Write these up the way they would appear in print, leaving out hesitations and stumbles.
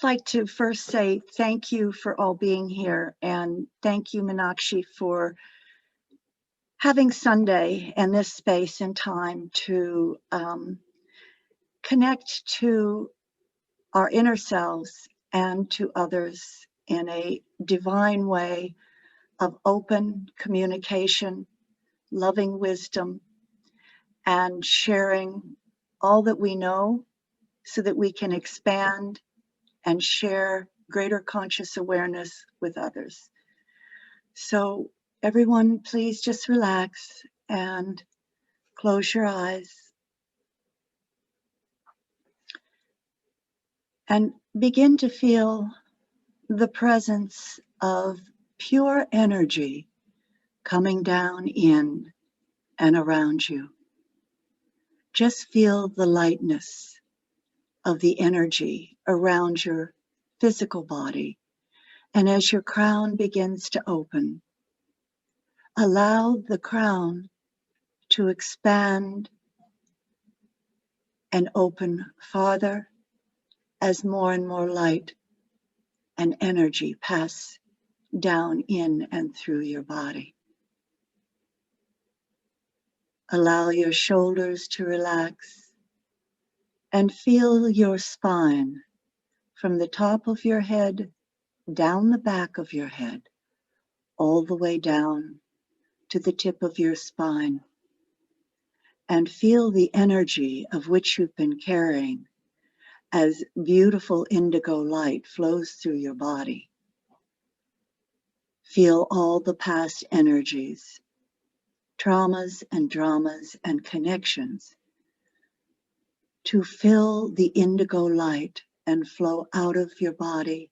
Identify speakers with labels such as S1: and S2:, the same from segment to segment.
S1: like to first say thank you for all being here, and thank you, Meenakshi, for having Sunday and this space and time to connect to our inner selves and to others in a divine way of open communication, loving wisdom, and sharing all that we know so that we can expand and share greater conscious awareness with others. So everyone, please just relax and close your eyes and begin to feel the presence of pure energy coming down in and around you. Just feel the lightness of the energy around your physical body. And as your crown begins to open, allow the crown to expand and open farther as more and more light and energy pass down in and through your body. Allow your shoulders to relax and feel your spine from the top of your head down the back of your head, all the way down to the tip of your spine, and feel the energy of which you've been carrying as beautiful indigo light flows through your body. Feel all the past energies, traumas and dramas and connections to fill the indigo light and flow out of your body,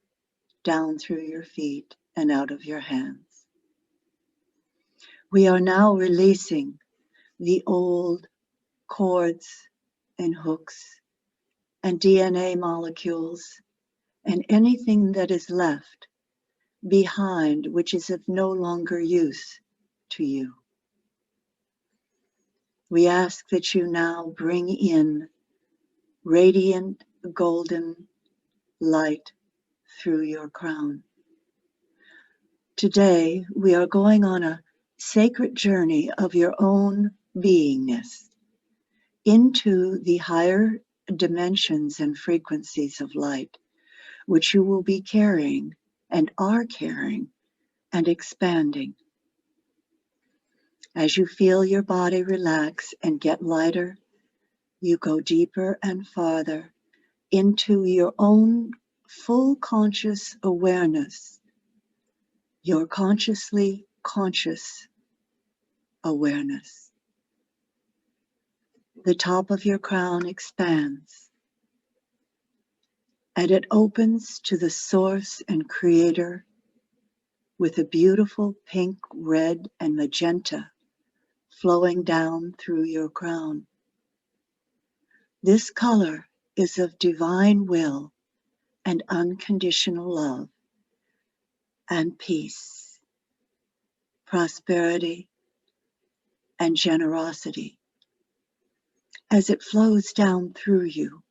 S1: down through your feet and out of your hands. We are now releasing the old cords and hooks and DNA molecules and anything that is left behind which is of no longer use to you. We ask that you now bring in radiant golden light through your crown. Today, we are going on a sacred journey of your own beingness into the higher dimensions and frequencies of light, which you will be carrying and are carrying and expanding. As you feel your body relax and get lighter, you go deeper and farther into your own full conscious awareness, your consciously conscious awareness. The top of your crown expands, and it opens to the source and creator with a beautiful pink, red, and magenta flowing down through your crown. This color is of divine will and unconditional love and peace, prosperity, and generosity. As it flows down through you,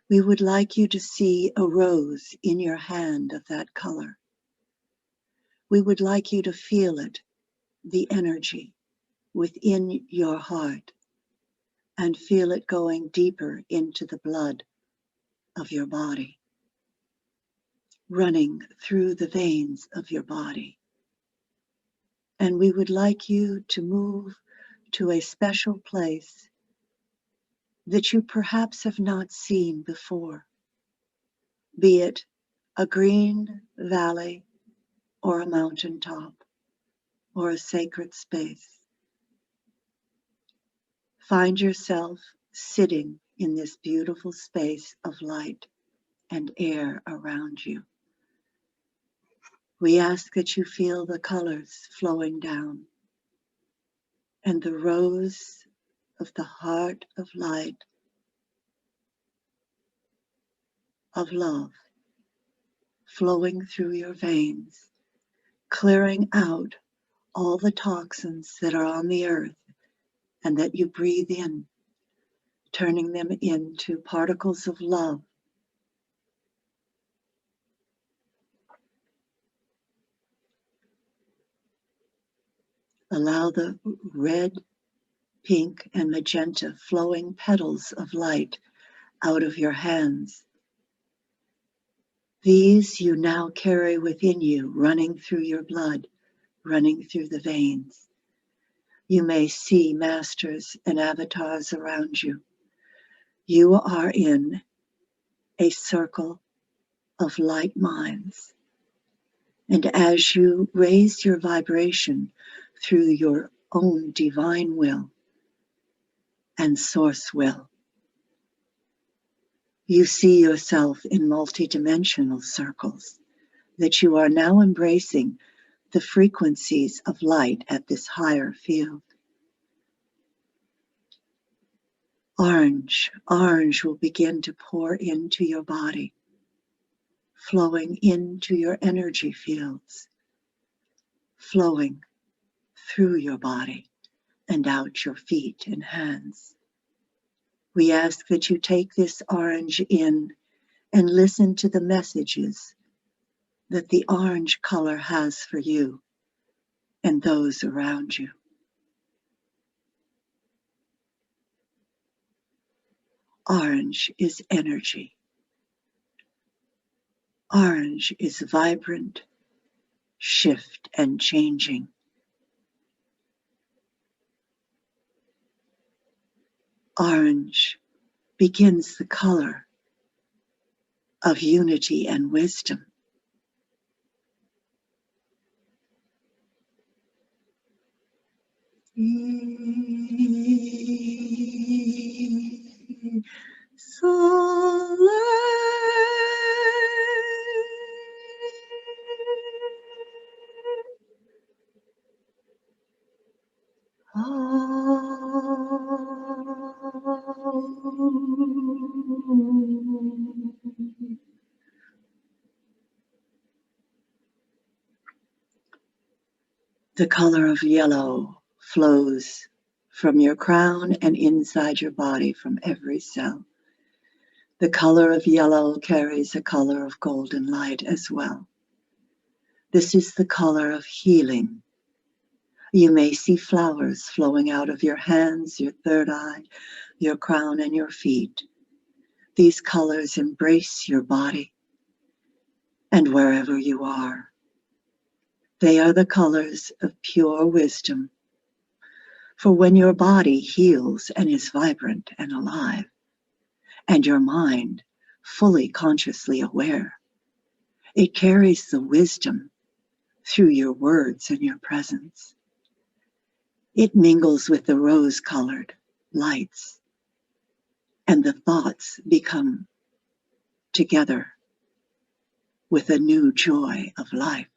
S1: we would like you to see a rose in your hand of that color. We would like you to feel it, the energy within your heart, and feel it going deeper into the blood of your body, running through the veins of your body. And we would like you to move to a special place that you perhaps have not seen before, be it a green valley or a mountaintop or a sacred space. Find yourself sitting in this beautiful space of light and air around you. We ask that you feel the colors flowing down and the rose of the heart of light, of love, flowing through your veins, clearing out all the toxins that are on the earth and that you breathe in, turning them into particles of love Allow the red, pink, and magenta flowing petals of light out of your hands. These you now carry within you, running through your blood, running through the veins. You may see masters and avatars around you. You are in a circle of light minds. And as you raise your vibration through your own divine will and source will, you see yourself in multidimensional circles, that you are now embracing the frequencies of light at this higher field. Orange will begin to pour into your body, flowing into your energy fields, flowing through your body and out your feet and hands. We ask that you take this orange in and listen to the messages that the orange color has for you and those around you. Orange is energy. Orange is vibrant, shift, and changing. Orange begins the color of unity and wisdom. The color of yellow flows from your crown and inside your body from every cell. The color of yellow carries a color of golden light as well. This is the color of healing. You may see flowers flowing out of your hands, your third eye, your crown, and your feet. These colors embrace your body and wherever you are. They are the colors of pure wisdom. For when your body heals and is vibrant and alive, and your mind fully consciously aware, it carries the wisdom through your words and your presence. It mingles with the rose-colored lights, and the thoughts become together with a new joy of life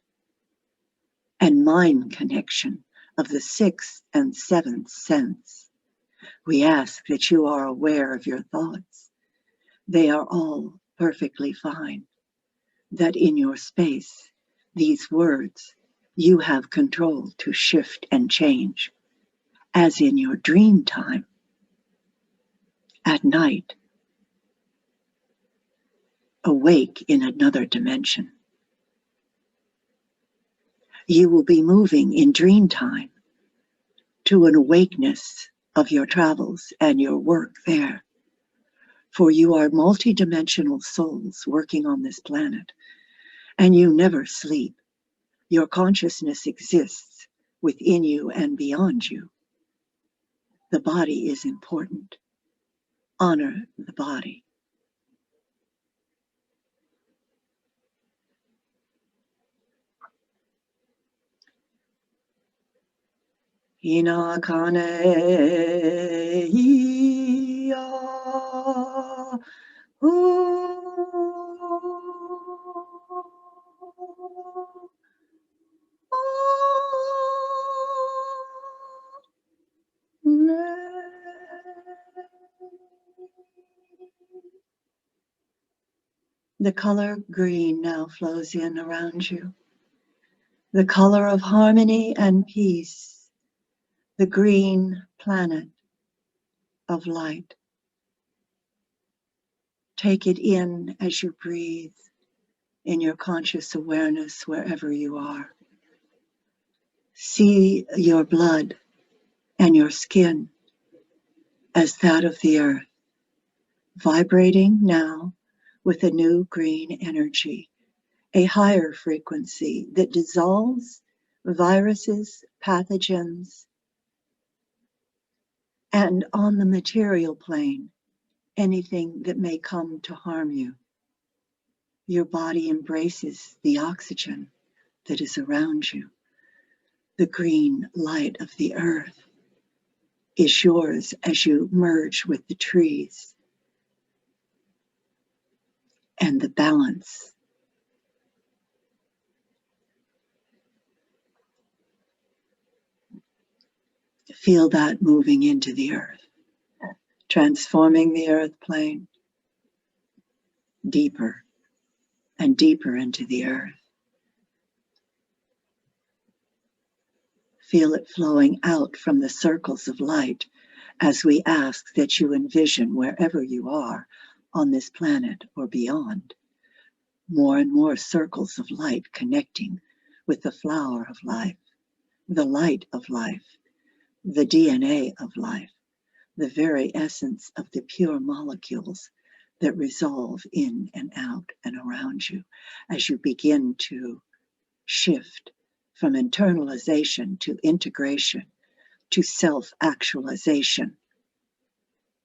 S1: and mind connection of the sixth and seventh sense. We ask that you are aware of your thoughts. They are all perfectly fine. That in your space, these words, you have control to shift and change, as in your dream time, at night, awake in another dimension. You will be moving in dream time to an awakeness of your travels and your work there. For you are multidimensional souls working on this planet, and you never sleep. Your consciousness exists within you and beyond you. The body is important. Honor the body. Inakane iya The color green now flows in around you. The color of harmony and peace. The green planet of light. Take it in as you breathe in your conscious awareness wherever you are. See your blood and your skin as that of the earth, vibrating now with a new green energy, a higher frequency that dissolves viruses, pathogens, and on the material plane, anything that may come to harm you. Your body embraces the oxygen that is around you. The green light of the earth is yours as you merge with the trees and the balance. Feel that moving into the earth, transforming the earth plane deeper and deeper into the earth. Feel it flowing out from the circles of light as we ask that you envision wherever you are on this planet or beyond, more and more circles of light connecting with the flower of life, the light of life, the DNA of life, the very essence of the pure molecules that resolve in and out and around you as you begin to shift from internalization to integration to self-actualization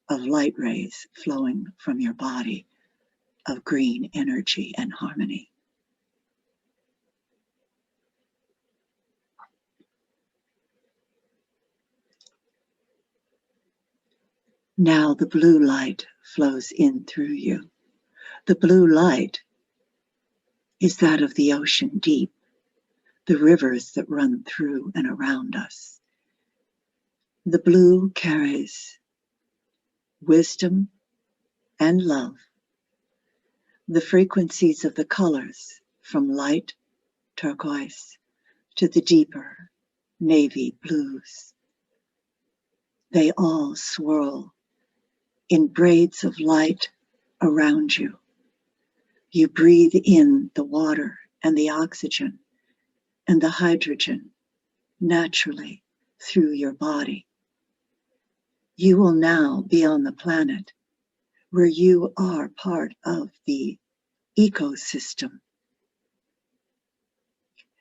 S1: of light rays flowing from your body of green energy and harmony. Now the blue light flows in through you. The blue light is that of the ocean deep, the rivers that run through and around us. The blue carries wisdom and love, the frequencies of the colors from light turquoise to the deeper navy blues. They all swirl in braids of light around you. You breathe in the water and the oxygen and the hydrogen naturally through your body. You will now be on the planet where you are part of the ecosystem.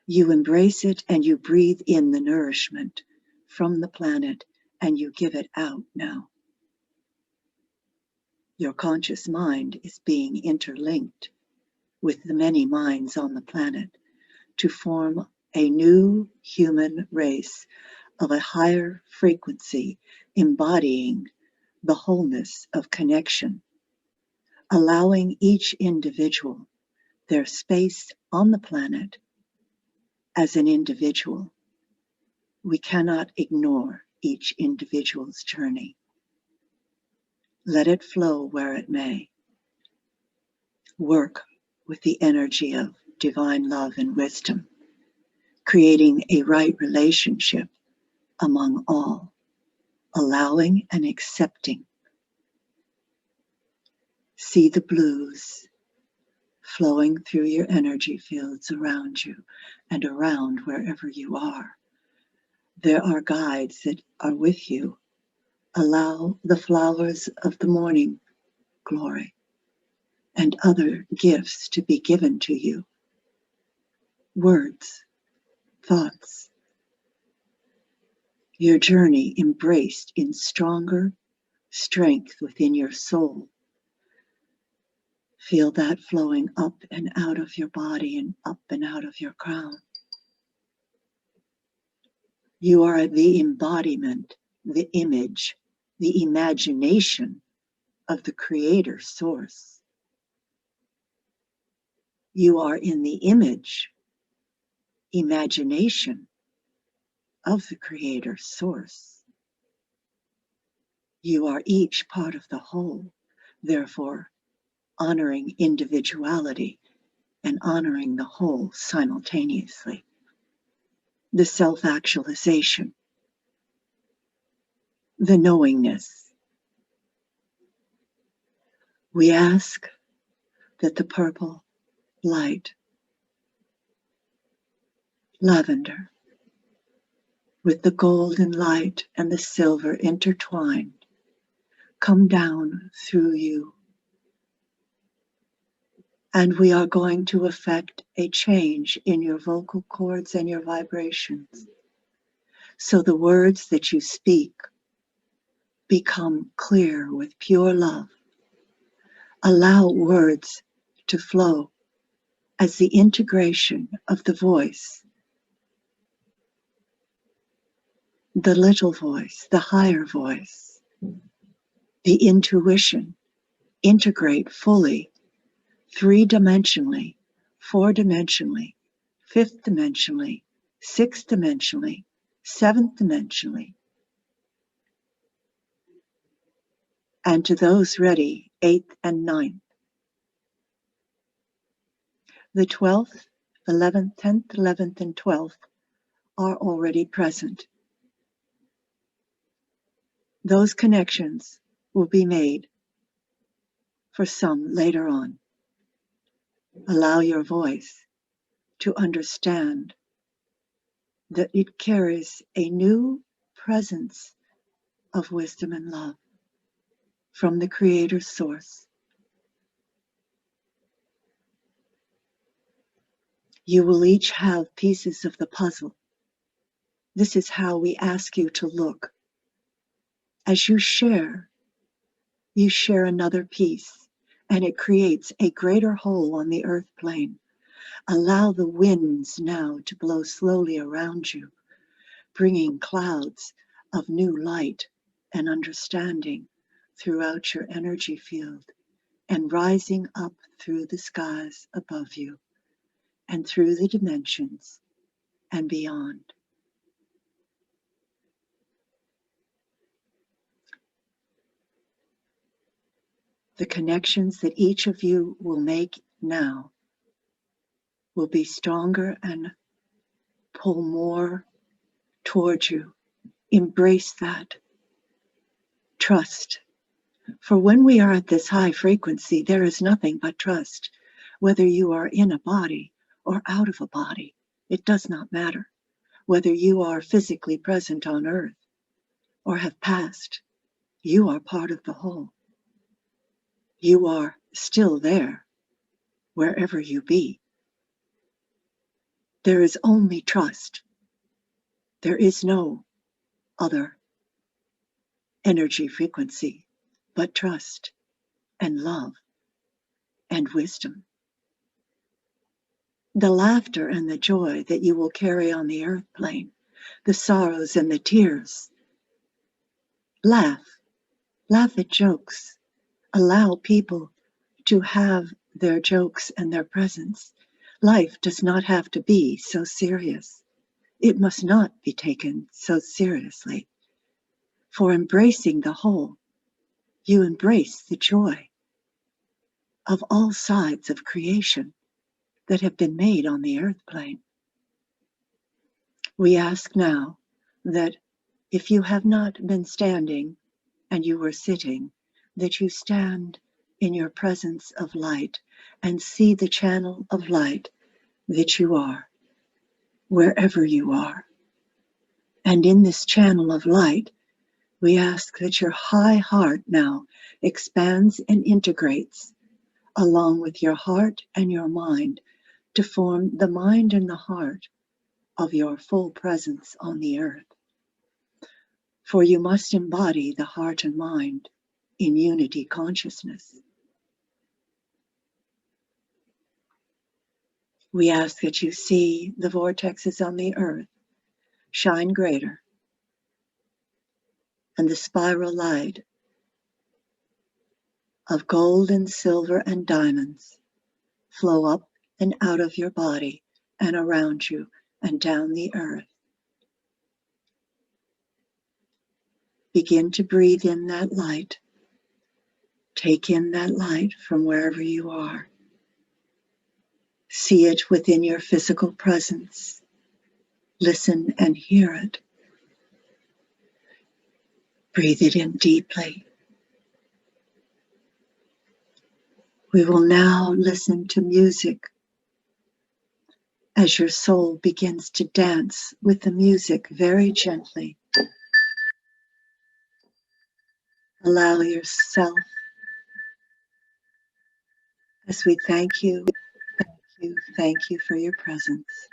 S1: You embrace it and you breathe in the nourishment from the planet and you give it out now. Your conscious mind is being interlinked with the many minds on the planet to form a new human race of a higher frequency embodying the wholeness of connection, allowing each individual their space on the planet as an individual. We cannot ignore each individual's journey. Let it flow where it may. Work with the energy of divine love and wisdom, creating a right relationship among all, allowing and accepting. See the blues flowing through your energy fields around you and around wherever you are. There are guides that are with you. Allow the flowers of the morning glory and other gifts to be given to you. Words, thoughts, your journey embraced in stronger strength within your soul. Feel that flowing up and out of your body and up and out of your crown. You are the embodiment, the image, the imagination of the Creator Source. You are in the image, imagination of the Creator Source. You are each part of the whole, therefore honoring individuality and honoring the whole simultaneously. The self-actualization, the knowingness. We ask that the purple light, lavender, with the golden light and the silver intertwined, come down through you. And we are going to effect a change in your vocal cords and your vibrations. So the words that you speak become clear with pure love. Allow words to flow as the integration of the voice, the little voice, the higher voice, the intuition integrate fully, three-dimensionally, four-dimensionally, fifth-dimensionally, sixth-dimensionally, seventh-dimensionally, and to those ready, eighth and ninth. The 12th, 11th, 10th, 11th, and 12th are already present. Those connections will be made for some later on. Allow your voice to understand that it carries a new presence of wisdom and love from the Creator's source. You will each have pieces of the puzzle. This is how we ask you to look. As you share another piece, and it creates a greater whole on the earth plane. Allow the winds now to blow slowly around you, bringing clouds of new light and understanding throughout your energy field and rising up through the skies above you and through the dimensions and beyond. The connections that each of you will make now will be stronger and pull more towards you. Embrace that. Trust. For when we are at this high frequency, there is nothing but trust. Whether you are in a body or out of a body, it does not matter. Whether you are physically present on earth or have passed, you are part of the whole. You are still there, wherever you be. There is only trust. There is no other energy frequency but trust and love and wisdom. The laughter and the joy that you will carry on the earth plane, the sorrows and the tears. Laugh at jokes. Allow people to have their jokes and their presence. Life does not have to be so serious. It must not be taken so seriously. For embracing the whole, you embrace the joy of all sides of creation that have been made on the earth plane. We ask now that if you have not been standing and you were sitting, that you stand in your presence of light and see the channel of light that you are, wherever you are. And in this channel of light, we ask that your high heart now expands and integrates along with your heart and your mind to form the mind and the heart of your full presence on the earth. For you must embody the heart and mind in unity consciousness. We ask that you see the vortexes on the earth shine greater, and the spiral light of gold and silver and diamonds flow up and out of your body and around you and down the earth. Begin to breathe in that light. Take in that light from wherever you are. See it within your physical presence. Listen and hear it. Breathe it in deeply. We will now listen to music as your soul begins to dance with the music very gently. Allow yourself, as we thank you, thank you for your presence.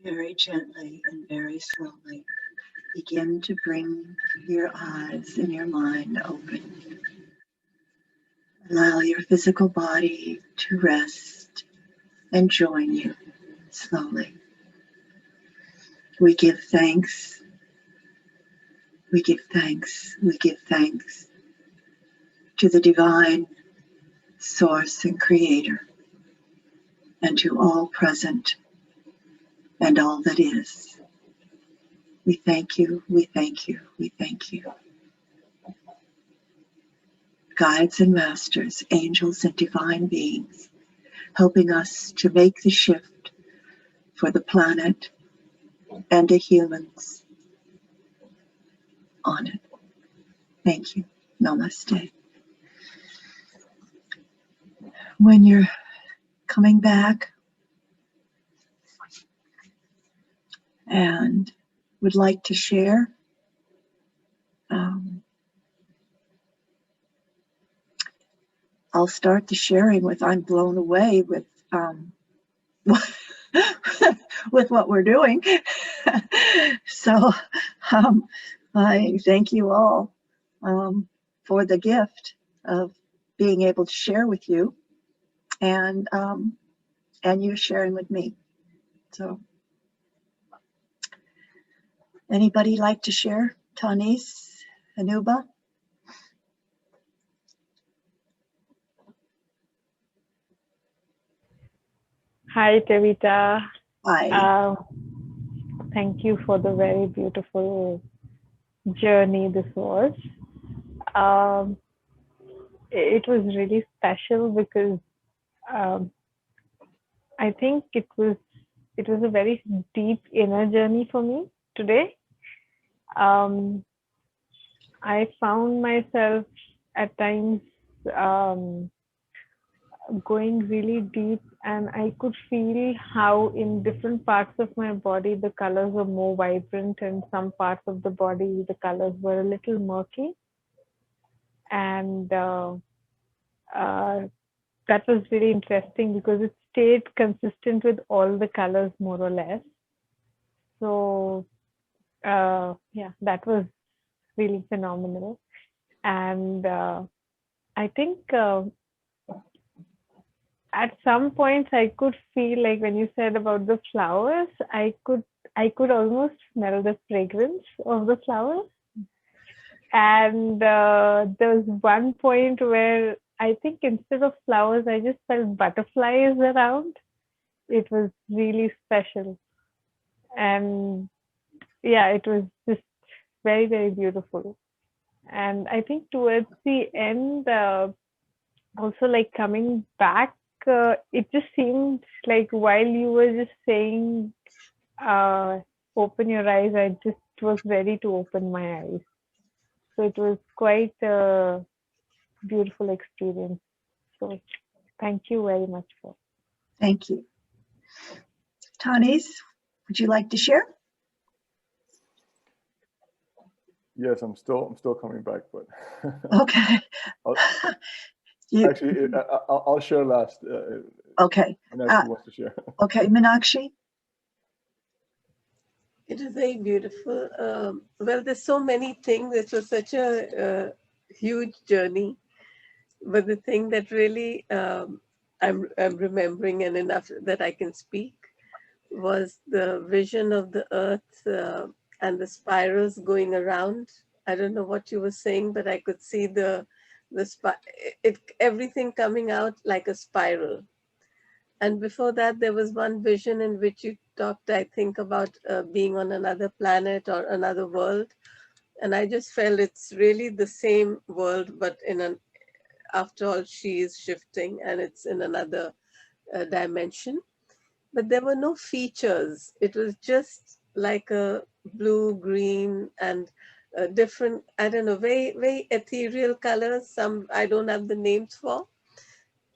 S1: Very gently and very slowly, begin to bring your eyes and your mind open. Allow your physical body to rest and join you slowly. We give thanks, we give thanks, we give thanks to the divine source and creator, and to all present and all that is. We thank you, we thank you, we thank you. Guides and masters, angels and divine beings, helping us to make the shift for the planet and the humans on it. Thank you. Namaste. When you're coming back and would like to share, I'll start the sharing with I'm blown away with with what we're doing. So I thank you all for the gift of being able to share with you and you sharing with me. So anybody like to share? Tanis, Anuba?
S2: Hi, Taveta.
S1: Hi.
S2: Thank you for the very beautiful journey this was. Um, it was really special because um, I think it was a very deep inner journey for me today. Um, I found myself at times um, going really deep, and I could feel how in different parts of my body the colors were more vibrant, and some parts of the body the colors were a little murky. And uh, that was really interesting because it stayed consistent with all the colors more or less. So yeah, that was really phenomenal. And I think at some points I could feel like when you said about the flowers, I could almost smell the fragrance of the flowers. And there was one point where I think instead of flowers, I just felt butterflies around. It was really special. And yeah, it was just very, very beautiful. And I think towards the end, also like coming back, it just seemed like while you were just saying, uh, open your eyes, I just was ready to open my eyes. So it was quite a beautiful experience. So thank you very much for.
S1: Thank you. Tanis, would you like to share?
S3: Yes, I'm still coming back, but
S1: Okay.
S3: actually, I'll share last.
S1: Okay.
S3: Meenakshi wants to share.
S1: Okay, Meenakshi.
S4: It was very beautiful. Well, there's so many things. It was such a huge journey. But the thing that really I'm remembering and enough that I can speak was the vision of the earth and the spirals going around. I don't know what you were saying, but I could see everything coming out like a spiral. And before that, there was one vision in which you talked, I think, about being on another planet or another world. And I just felt it's really the same world, but after all, she is shifting and it's in another dimension. But there were no features. It was just like a blue, green, and different, I don't know, very, very ethereal colors. Some I don't have the names for,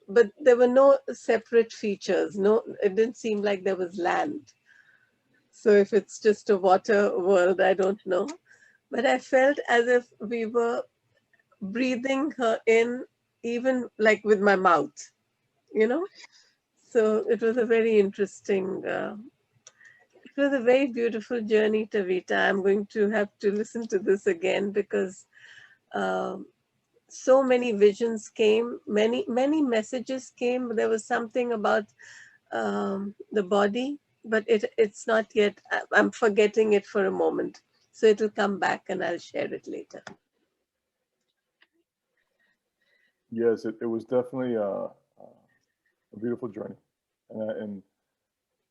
S4: but there were no separate features. No, it didn't seem like there was land. So if it's just a water world, I don't know. But I felt as if we were breathing her in, even like with my mouth, you know? So it was a very interesting, it was a very beautiful journey, Tavita. I'm going to have to listen to this again because um, so many visions came, many messages came. There was something about the body, but it's not yet. I'm forgetting it for a moment, so it'll come back, and I'll share it later.
S3: Yes, it was definitely a beautiful journey, and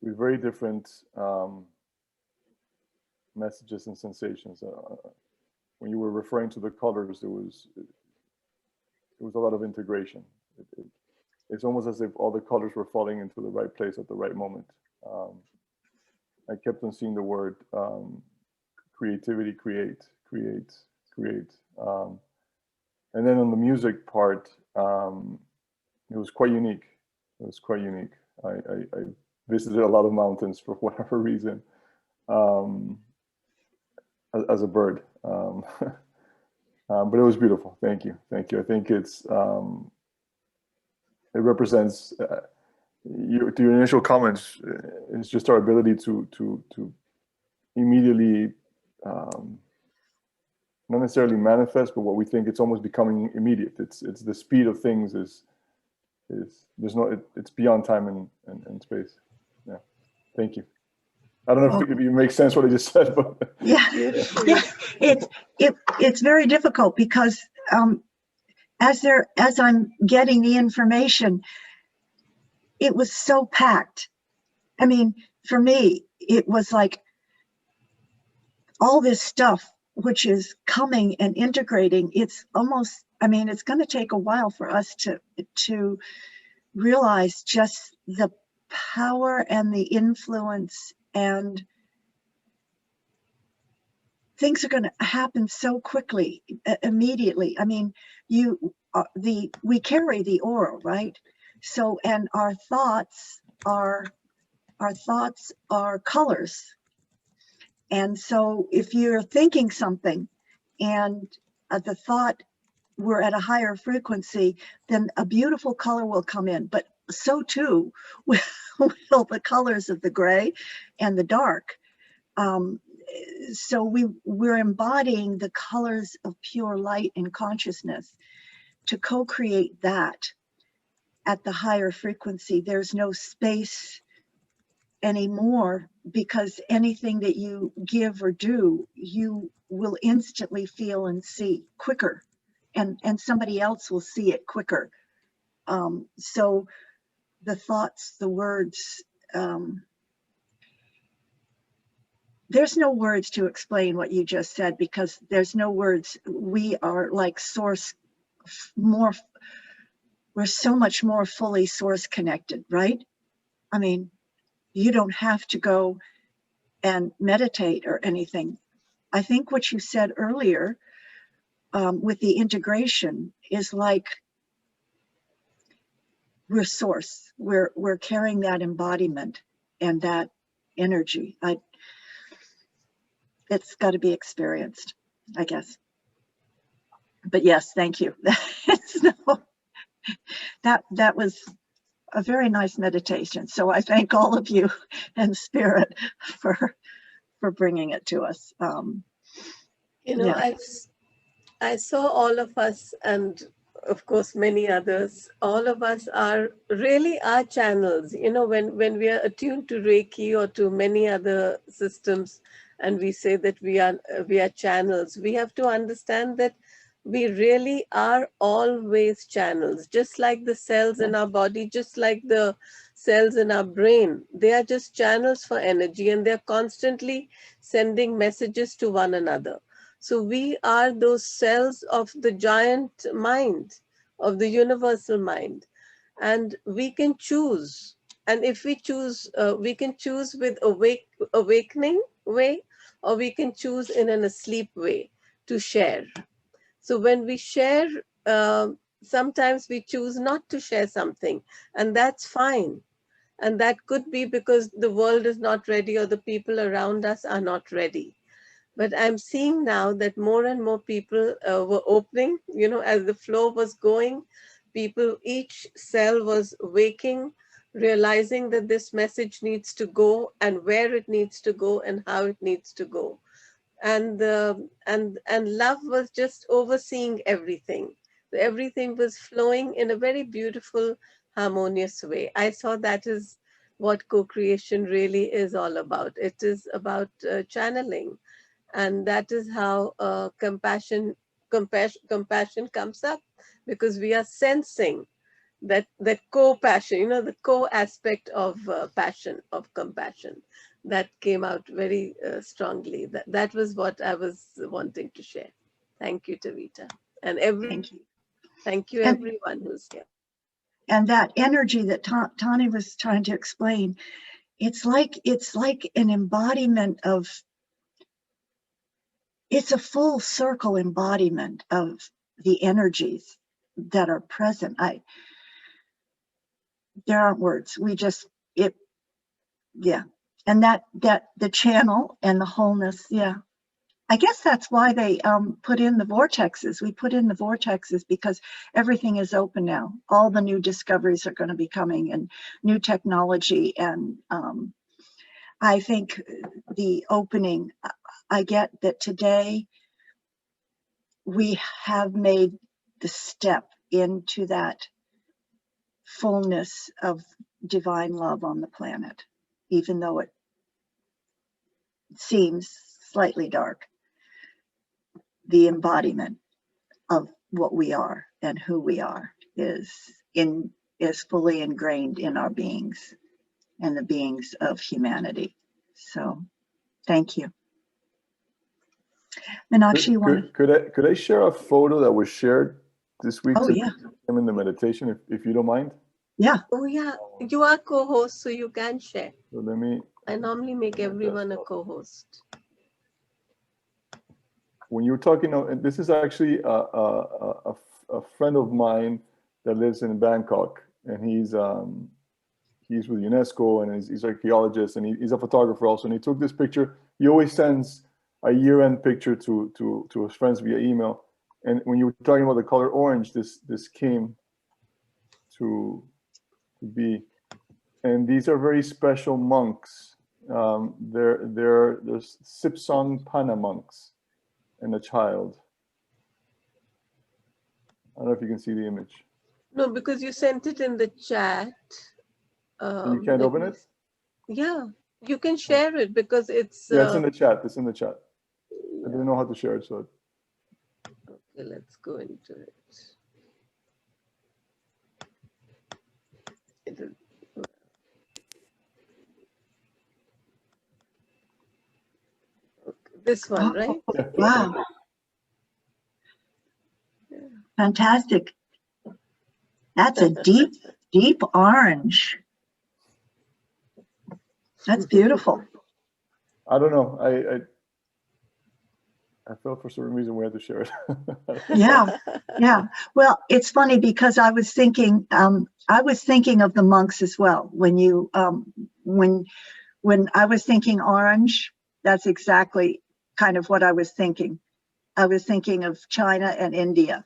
S3: with very different messages and sensations. When you were referring to the colors, it was a lot of integration. It's almost as if all the colors were falling into the right place at the right moment. I kept on seeing the word creativity, create, create, create. And then on the music part, it was quite unique. It was quite unique. I visited a lot of mountains for whatever reason, as a bird. But it was beautiful. Thank you. Thank you. I think it's, it represents, to your initial comments, it's just our ability to immediately, not necessarily manifest, but what we think it's almost becoming immediate. It's the speed of things is there's no, it's beyond time and space. Yeah. Thank you. I don't know if it makes sense what I just said, but
S1: yeah, it's very difficult because as I'm getting the information, it was so packed. I mean, for me, it was like all this stuff which is coming and integrating. It's almost, I mean, it's going to take a while for us to realize just the power and the influence, and things are going to happen so quickly, immediately. I mean, we carry the aura, right? So, and our thoughts are colors. And so if you're thinking something and the thought, we're at a higher frequency, then a beautiful color will come in. But so too will the colors of the gray and the dark. So we're embodying the colors of pure light and consciousness to co-create that at the higher frequency. There's no space anymore, because anything that you give or do, you will instantly feel and see quicker, and somebody else will see it quicker. So the thoughts, the words, there's no words to explain what you just said, because there's no words. We are like source, we're so much more fully source connected, right? I mean, you don't have to go and meditate or anything. I think what you said earlier with the integration is like we're source. We're carrying that embodiment and that energy. It's got to be experienced, I guess. But yes, thank you. That was a very nice meditation. So I thank all of you and Spirit for bringing it to us.
S4: You know,
S1: yeah.
S4: I saw all of us, and of course many others, all of us are really our channels. You know, when we are attuned to Reiki or to many other systems, and we say that we are channels, we have to understand that we really are always channels, just like the cells in our body, just like the cells in our brain. They are just channels for energy, and they're constantly sending messages to one another. So we are those cells of the giant mind, of the universal mind, and we can choose. And if we choose, we can choose with awakening way, or we can choose in an asleep way to share. So when we share, sometimes we choose not to share something, and that's fine. And that could be because the world is not ready, or the people around us are not ready. But I'm seeing now that more and more people were opening, you know, as the flow was going, people, each cell was waking, realizing that this message needs to go, and where it needs to go, and how it needs to go. And love was just overseeing everything. Everything was flowing in a very beautiful, harmonious way. I saw that is what co-creation really is all about. It is about channeling, and that is how compassion comes up, because we are sensing that co-passion, you know, the co-aspect of passion, of compassion, that came out very strongly. That was what I was wanting to share. Thank you, Taveta, and thank you everyone who's here.
S1: And that energy that Tani was trying to explain, it's like an embodiment of, it's a full circle embodiment of the energies that are present. there aren't words. We just, yeah. And that the channel and the wholeness, yeah. I guess that's why they put in the vortexes. We put in the vortexes because everything is open now. All the new discoveries are going to be coming, and new technology. And I think the opening, I get that today we have made the step into that fullness of divine love on the planet, even though it seems slightly dark. The embodiment of what we are and who we are is fully ingrained in our beings and the beings of humanity. So thank you. Meenakshi, you want to?
S3: Could I share a photo that was shared this week?
S1: Oh, yeah.
S3: In the meditation, if you don't mind.
S1: Yeah.
S4: Oh yeah, you are co-host, so you can share.
S3: So let me.
S4: I normally make everyone a co-host.
S3: When you were talking, and this is actually a friend of mine that lives in Bangkok, and he's with UNESCO, and he's an archaeologist, and he's a photographer also. And he took this picture. He always sends a year-end picture to his friends via email. And when you were talking about the color orange, this came to be. And these are very special monks. They're Sipsong Pana monks and a child. I don't know if you can see the image.
S4: No, because you sent it in the chat.
S3: You can't open it?
S4: Yeah, you can share it because it's...
S3: Yeah, it's in the chat. It's in the chat. Yeah. I didn't know how to share it, so...
S4: Okay, let's go into it. This one, right?
S1: Yeah. Wow. Yeah. Fantastic. That's a deep, deep orange. That's beautiful.
S3: I don't know. I felt for some reason we had to share it.
S1: Yeah, yeah. Well, it's funny because I was thinking of the monks as well. When you when I was thinking orange, that's exactly kind of what I was thinking. I was thinking of China and India.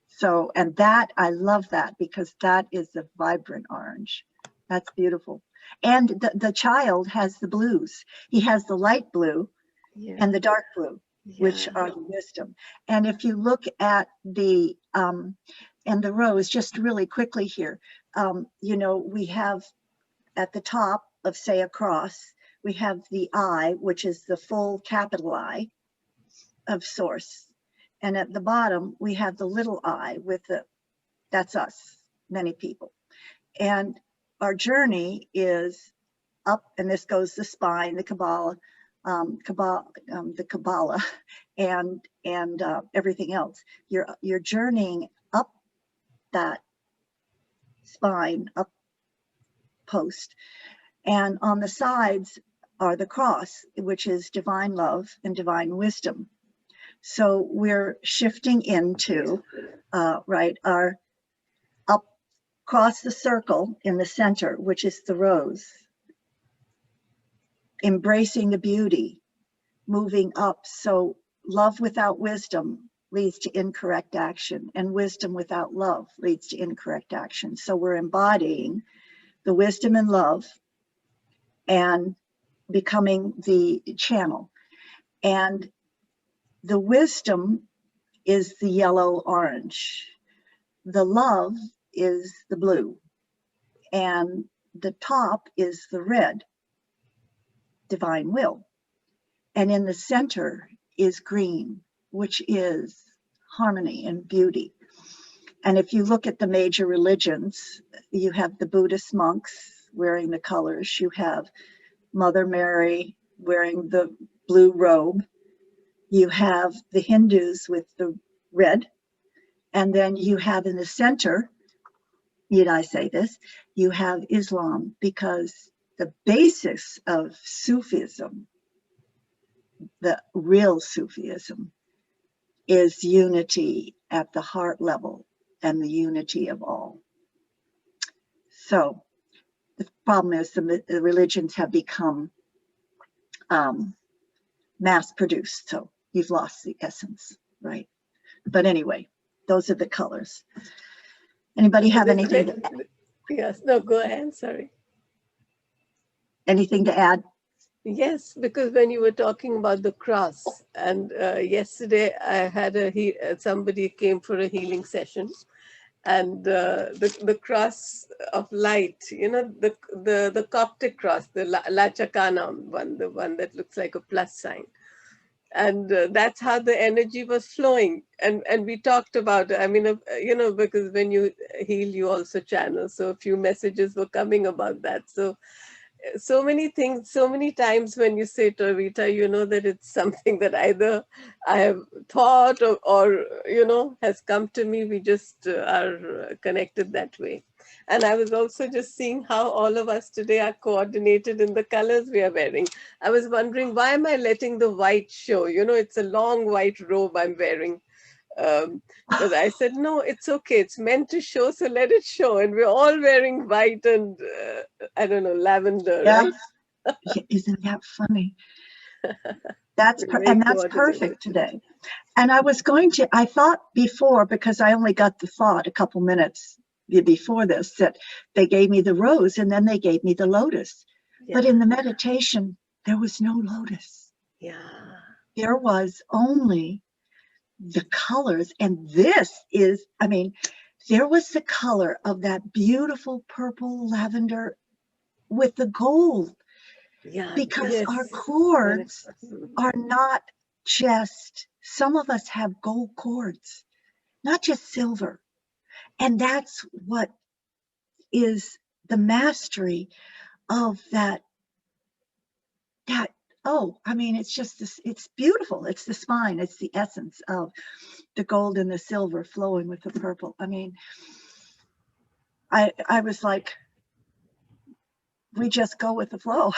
S1: So, and that, I love that because that is a vibrant orange. That's beautiful. And the child has the blues. He has the light blue and the dark blue, which are the wisdom. And if you look at the and the rows, just really quickly here, you know, we have at the top of, say, a cross, we have the I, which is the full capital I of source. And at the bottom, we have the little I with that's us, many people. And our journey is up, and this goes the spine, the Kabbalah, the Kabbalah, and everything else. You're journeying up that spine, up post, and on the sides are the cross, which is divine love and divine wisdom. So we're shifting into right, our up across the circle in the center, which is the rose. Embracing the beauty, moving up. So love without wisdom leads to incorrect action, and wisdom without love leads to incorrect action. So we're embodying the wisdom and love and becoming the channel. And the wisdom is the yellow orange. The love is the blue. And the top is the red, divine will. And in the center is green, which is harmony and beauty. And if you look at the major religions, you have the Buddhist monks wearing the colors. You have Mother Mary wearing the blue robe. You have the Hindus with the red. And then you have in the center, need I say this, you have Islam, because the basis of Sufism, the real Sufism, is unity at the heart level and the unity of all. So the problem is the religions have become mass produced. So you've lost the essence, right? But anyway, those are the colors. Anybody have anything to add?
S4: Yes, no, go ahead, sorry.
S1: Anything to add?
S4: Yes, because when you were talking about the cross, and yesterday I had somebody came for a healing session, and the cross of light, you know, the Coptic cross, the La Chakana one, the one that looks like a plus sign. And that's how the energy was flowing. And we talked about it. I mean, you know, because when you heal, you also channel. So a few messages were coming about that. So many things, so many times when you say Taveta, you know that it's something that either I have thought or you know, has come to me. We just are connected that way. And I was also just seeing how all of us today are coordinated in the colors we are wearing. I was wondering, why am I letting the white show? You know, it's a long white robe I'm wearing. But I said, no, it's okay. It's meant to show, so let it show. And we're all wearing white and, I don't know, lavender,
S1: Yeah.
S4: right?
S1: Isn't that funny? That's
S4: coordinated
S1: perfect today. And I thought before, because I only got the thought a couple minutes before this, that they gave me the rose and then they gave me the lotus.
S4: Yeah.
S1: But in the meditation, there was no lotus.
S4: Yeah.
S1: There was only the colors. And this is, I mean, there was the color of that beautiful purple lavender with the gold.
S4: Yeah.
S1: Because
S4: yes.
S1: our cords are not just, some of us have gold cords, not just silver. And that's what is the mastery of that, oh, I mean, it's just this, it's beautiful. It's the spine, it's the essence of the gold and the silver flowing with the purple. I mean, I was like, we just go with the flow.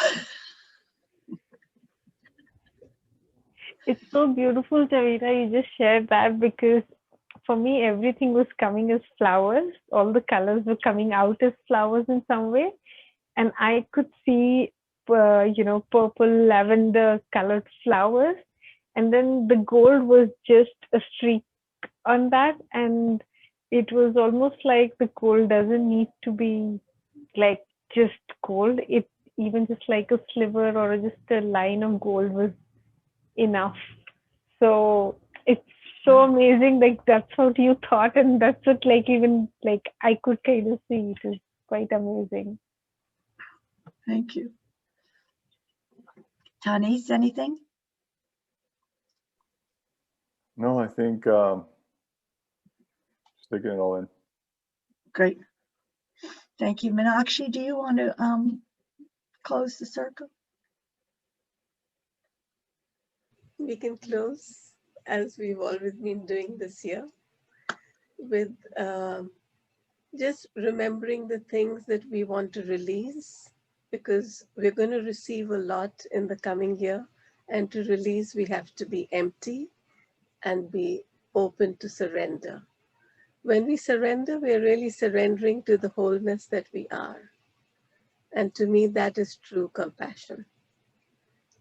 S2: It's so beautiful, Taveta. You just shared that, because for me, everything was coming as flowers. All the colors were coming out as flowers in some way. And I could see, purple, lavender colored flowers. And then the gold was just a streak on that. And it was almost like the gold doesn't need to be like just gold. It even just like a sliver or just a line of gold was enough. So it's so amazing. Like that's what you thought, and that's what like even like I could kind of see. It is quite amazing.
S1: Thank you. Tanis, anything?
S3: No, I think just taking it all in.
S1: Great. Thank you. Meenakshi, do you want to close the circle?
S4: We can close, as we've always been doing this year, with just remembering the things that we want to release, because we're going to receive a lot in the coming year. And to release, we have to be empty and be open to surrender. When we surrender, we're really surrendering to the wholeness that we are. And to me, that is true compassion.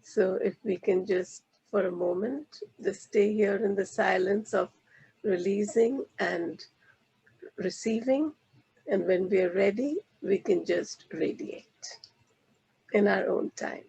S4: So if we can just, for a moment, just stay here in the silence of releasing and receiving. And when we're ready, we can just radiate in our own time.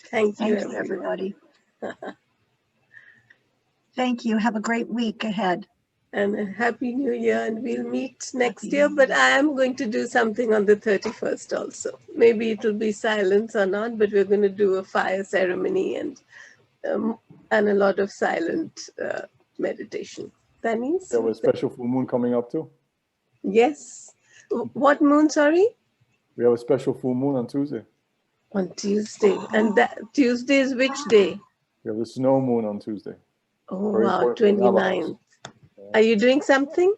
S4: Thank you,
S1: everybody. Thank you. Have a great week ahead.
S4: And a happy new year, and we'll meet next year. But I am going to do something on the 31st also. Maybe it will be silence or not, but we're going to do a fire ceremony and a lot of silent meditation. Tanis?
S3: There was a special full moon coming up too.
S4: Yes. What moon, sorry?
S3: We have a special full moon on Tuesday.
S4: On Tuesday. And that Tuesday is which day?
S3: We have the snow moon on Tuesday.
S4: Oh,
S3: Very
S4: wow,
S3: important to have a house.
S4: 29th. Are you doing something?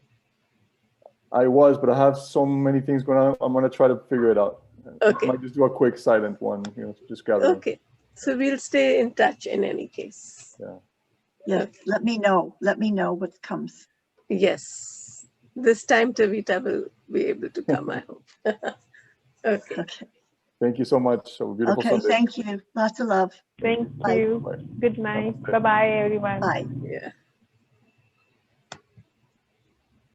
S3: I was, but I have so many things going on. I'm going to try to figure it out.
S4: Okay.
S3: I might just do a quick silent one, just gather.
S4: Okay. So we'll stay in touch in any case.
S3: Yeah.
S1: Yes,
S4: Okay.
S1: let me know. Let me know what comes.
S4: Yes. This time Taveta will be able to come, I hope. Okay.
S1: Okay.
S3: Thank you so much. Have a beautiful
S1: Okay,
S3: Sunday.
S1: thank you. Lots of love.
S2: Thank
S1: Bye.
S2: you.
S3: Bye.
S2: Good night.
S3: Namaste.
S2: Bye bye, everyone.
S1: Bye.
S4: Yeah.